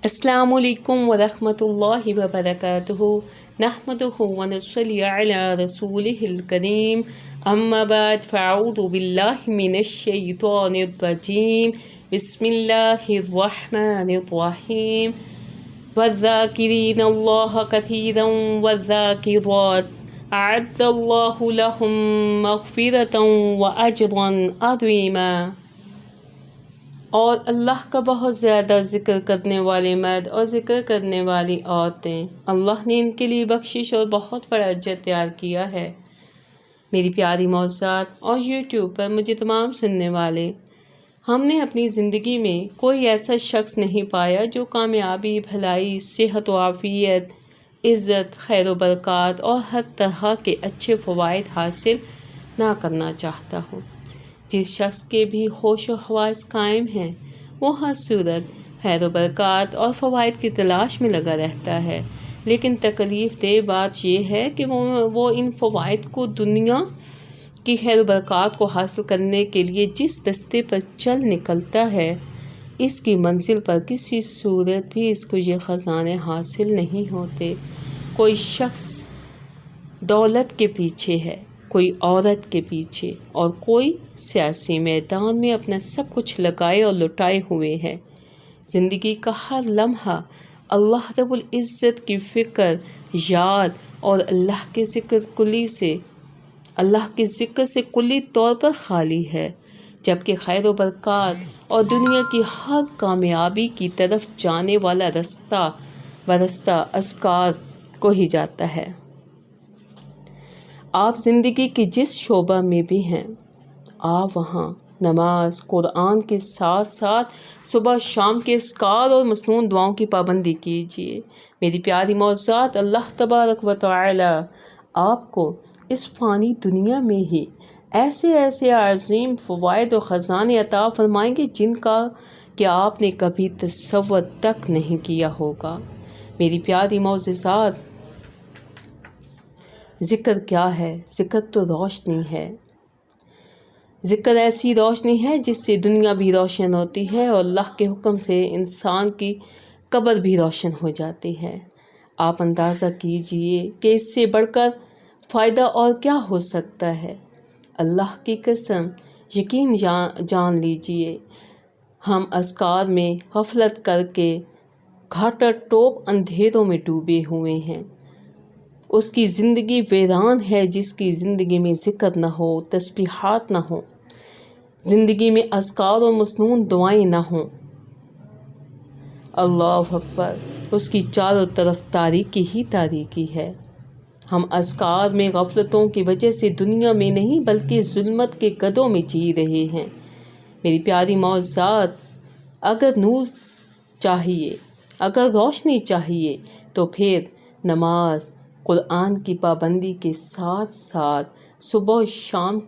السلام علیکم ورحمۃ اللہ وبرکاتہ نحمدہ ونصلی علی رسولہ الکریم اما بعد فاعوذ باللہ من الشیطان الرجیم بسم اللہ الرحمن الرحیم والذاکرین اللہ کثیرا والذاکرات اعد اللہ لہم مغفرۃ واجرا عظیما۔ اور اللہ کا بہت زیادہ ذکر کرنے والے مرد اور ذکر کرنے والی عورتیں، اللہ نے ان کے لیے بخشش اور بہت بڑا اجر تیار کیا ہے۔ میری پیاری موضوعات اور یوٹیوب پر مجھے تمام سننے والے، ہم نے اپنی زندگی میں کوئی ایسا شخص نہیں پایا جو کامیابی، بھلائی، صحت و عافیت، عزت، خیر و برکات اور ہر طرح کے اچھے فوائد حاصل نہ کرنا چاہتا ہو۔ جس شخص کے بھی ہوش و حواس قائم ہیں وہ ہر صورت خیر و برکات اور فوائد کی تلاش میں لگا رہتا ہے، لیکن تکلیف دہ بات یہ ہے کہ وہ ان فوائد کو، دنیا کی خیر و برکات کو حاصل کرنے کے لیے جس رستے پر چل نکلتا ہے، اس کی منزل پر کسی صورت بھی اس کو یہ خزانے حاصل نہیں ہوتے۔ کوئی شخص دولت کے پیچھے ہے، کوئی عورت کے پیچھے، اور کوئی سیاسی میدان میں اپنا سب کچھ لگائے اور لٹائے ہوئے ہے۔ زندگی کا ہر لمحہ اللہ رب العزت کی فکر، یاد اور اللہ کے ذکر سے کلی طور پر خالی ہے، جبکہ خیر و برکات اور دنیا کی ہر کامیابی کی طرف جانے والا راستہ اذکار کو ہی جاتا ہے۔ آپ زندگی کے جس شعبہ میں بھی ہیں، آپ وہاں نماز، قرآن کے ساتھ ساتھ صبح شام کے اذکار اور مسنون دعاؤں کی پابندی کیجیے۔ میری پیاری موضوعات، اللہ تبارک و تعالی آپ کو اس فانی دنیا میں ہی ایسے عظیم فوائد و خزانے عطا فرمائیں گے جن کا کہ آپ نے کبھی تصور تک نہیں کیا ہوگا۔ میری پیاری موضوعات، ذکر کیا ہے؟ ذکر تو روشنی ہے۔ ذکر ایسی روشنی ہے جس سے دنیا بھی روشن ہوتی ہے اور اللہ کے حکم سے انسان کی قبر بھی روشن ہو جاتی ہے۔ آپ اندازہ کیجئے کہ اس سے بڑھ کر فائدہ اور کیا ہو سکتا ہے۔ اللہ کی قسم، یقین جان لیجئے، ہم اذکار میں غفلت کر کے گھاٹا ٹوپ اندھیروں میں ڈوبے ہوئے ہیں۔ اس کی زندگی ویران ہے جس کی زندگی میں ذکر نہ ہو، تسبیحات نہ ہو، زندگی میں اذکار و مسنون دعائیں نہ ہوں۔ اللہ اکبر، اس کی چاروں طرف تاریکی ہی تاریکی ہے۔ ہم اذکار میں غفلتوں کی وجہ سے دنیا میں نہیں بلکہ ظلمت کے گدھوں میں جی رہے ہیں۔ میری پیاری موضوعات، اگر نور چاہیے، اگر روشنی چاہیے تو پھر نماز، قرآن کی پابندی کے ساتھ ساتھ صبح و شام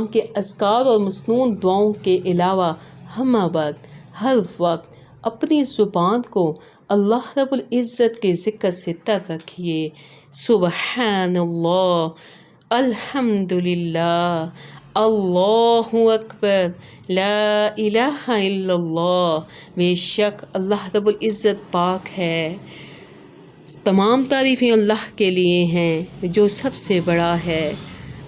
کے اذکار اور مسنون دعاؤں کے علاوہ ہم وقت، ہر وقت اپنی زبان کو اللہ رب العزت کے ذکر سے تر رکھیے۔ سبحان اللہ، الحمدللہ، اللہ اکبر، لا الہ الا اللہ۔ بے شک اللہ رب العزت پاک ہے۔ تمام تعریفیں اللہ کے لیے ہیں جو سب سے بڑا ہے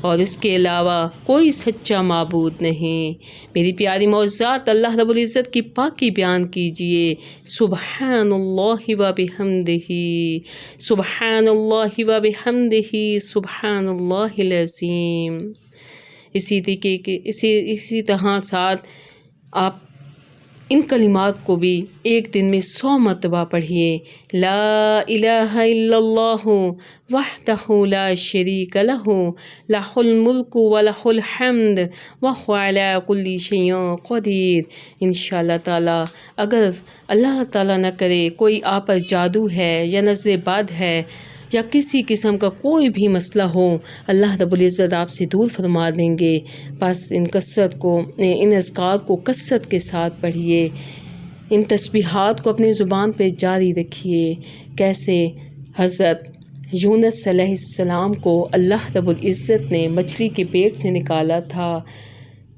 اور اس کے علاوہ کوئی سچا معبود نہیں۔ میری پیاری موضوعات، اللہ رب العزت کی پاکی بیان کیجئے۔ سبحان اللہ و بحمدہ، سبحان اللہ و بحمدہ، سبحان اللہ العظیم۔ اسی طرح ساتھ آپ ان کلمات کو بھی ایک دن میں 100 مرتبہ پڑھیے۔ لا الہ الا اللہ وحدہ لا شریک لہ، لہ الملک و لہ الحمد وہو علی کل شیء قدیر۔ انشاءاللہ تعالیٰ، اگر اللہ تعالیٰ نہ کرے کوئی آپ پر جادو ہے یا نظر بد ہے یا کسی قسم کا کوئی بھی مسئلہ ہو، اللہ رب العزت آپ سے دور فرما دیں گے۔ بس ان اذکار کو کثرت کے ساتھ پڑھیے، ان تسبیحات کو اپنی زبان پہ جاری رکھیے۔ کیسے حضرت یونس علیہ السلام کو اللہ رب العزت نے مچھلی کے پیٹ سے نکالا تھا،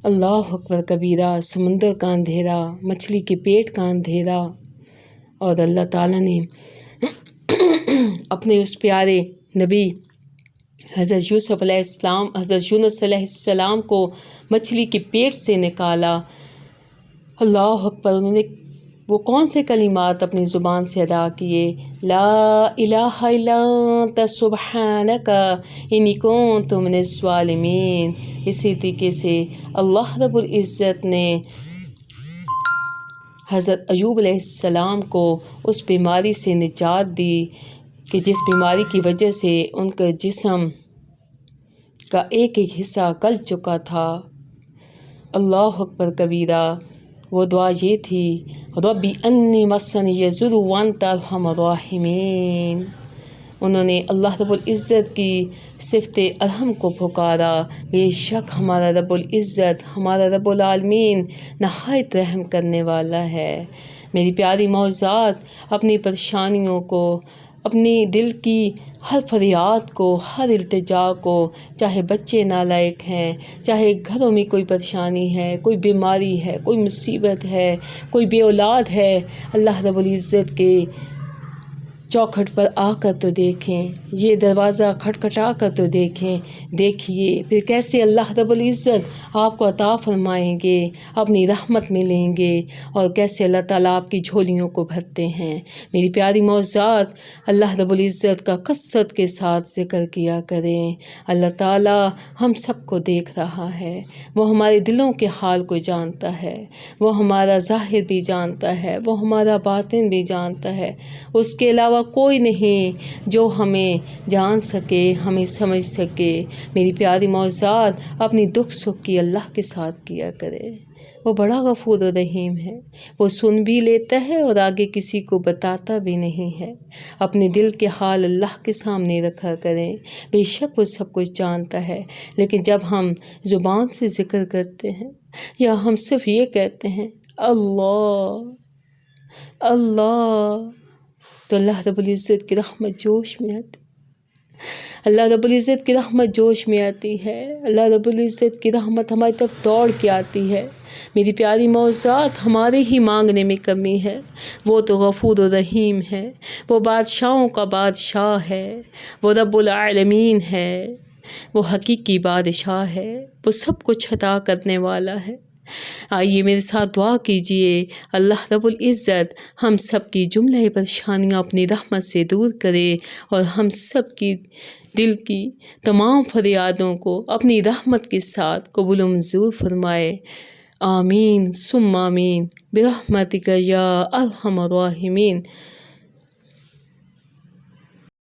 اللہ اکبر کبیرہ، سمندر کا اندھیرا، مچھلی کے پیٹ کا اندھیرا، اور اللہ تعالیٰ نے اپنے اس پیارے نبی حضرت یوسف علیہ السلام، حضرت یونس علیہ السلام کو مچھلی کے پیٹ سے نکالا۔ اللہ اکبر، انہوں نے وہ کون سے کلمات اپنی زبان سے ادا کیے؟ لا الہ الا انت سبحانک انی کنت من الظالمین۔ اسی طریقے سے اللہ رب العزت نے حضرت ایوب علیہ السلام کو اس بیماری سے نجات دی کہ جس بیماری کی وجہ سے ان کا جسم کا ایک ایک حصہ گل چکا تھا۔ اللہ اکبر کبیرہ، وہ دعا یہ تھی، ربی انی مسنی الضر وانت ارحم الراحمین۔ انہوں نے اللہ رب العزت کی صفت ارحم کو پکارا۔ بے شک ہمارا رب العزت، ہمارا رب العالمین نہایت رحم کرنے والا ہے۔ میری پیاری معزات، اپنی پریشانیوں کو، اپنی دل کی ہر فریاد کو، ہر التجا کو، چاہے بچے نالائق ہیں، چاہے گھروں میں کوئی پریشانی ہے، کوئی بیماری ہے، کوئی مصیبت ہے، کوئی بے اولاد ہے، اللہ رب العزت کے چوکھٹ پر آ کر تو دیکھیں، یہ دروازہ کھٹکھٹا کر تو دیکھیے پھر کیسے اللہ رب العزت آپ کو عطا فرمائیں گے، اپنی رحمت میں لیں گے، اور کیسے اللہ تعالیٰ آپ کی جھولیوں کو بھرتے ہیں۔ میری پیاری معزات، اللہ رب العزت کا کثرت کے ساتھ ذکر کیا کریں۔ اللہ تعالیٰ ہم سب کو دیکھ رہا ہے، وہ ہمارے دلوں کے حال کو جانتا ہے، وہ ہمارا ظاہر بھی جانتا ہے، وہ ہمارا باطن بھی جانتا ہے۔ اس کے علاوہ کوئی نہیں جو ہمیں جان سکے، ہمیں سمجھ سکے۔ میری پیاری معزات، اپنی دکھ سکھ کی اللہ کے ساتھ کیا کرے، وہ بڑا غفور و رحیم ہے، وہ سن بھی لیتا ہے اور آگے کسی کو بتاتا بھی نہیں ہے۔ اپنے دل کے حال اللہ کے سامنے رکھا کریں، بے شک وہ سب کچھ جانتا ہے۔ لیکن جب ہم زبان سے ذکر کرتے ہیں یا ہم صرف یہ کہتے ہیں اللہ اللہ، تو اللہ رب العزت کی رحمت جوش میں آتی، اللہ رب العزت کی رحمت جوش میں آتی ہے، اللہ رب العزت کی رحمت ہماری طرف دوڑ کے آتی ہے۔ میری پیاری معزات، ہمارے ہی مانگنے میں کمی ہے، وہ تو غفور و رحیم ہے، وہ بادشاہوں کا بادشاہ ہے، وہ رب العالمین ہے، وہ حقیقی بادشاہ ہے، وہ سب کچھ عطا کرنے والا ہے۔ آئیے میرے ساتھ دعا کیجئے، اللہ رب العزت ہم سب کی جملہ پریشانیاں اپنی رحمت سے دور کرے، اور ہم سب کی دل کی تمام فریادوں کو اپنی رحمت کے ساتھ قبول و منظور فرمائے۔ آمین ثم آمین برحمتک یا ارحم الراحمین۔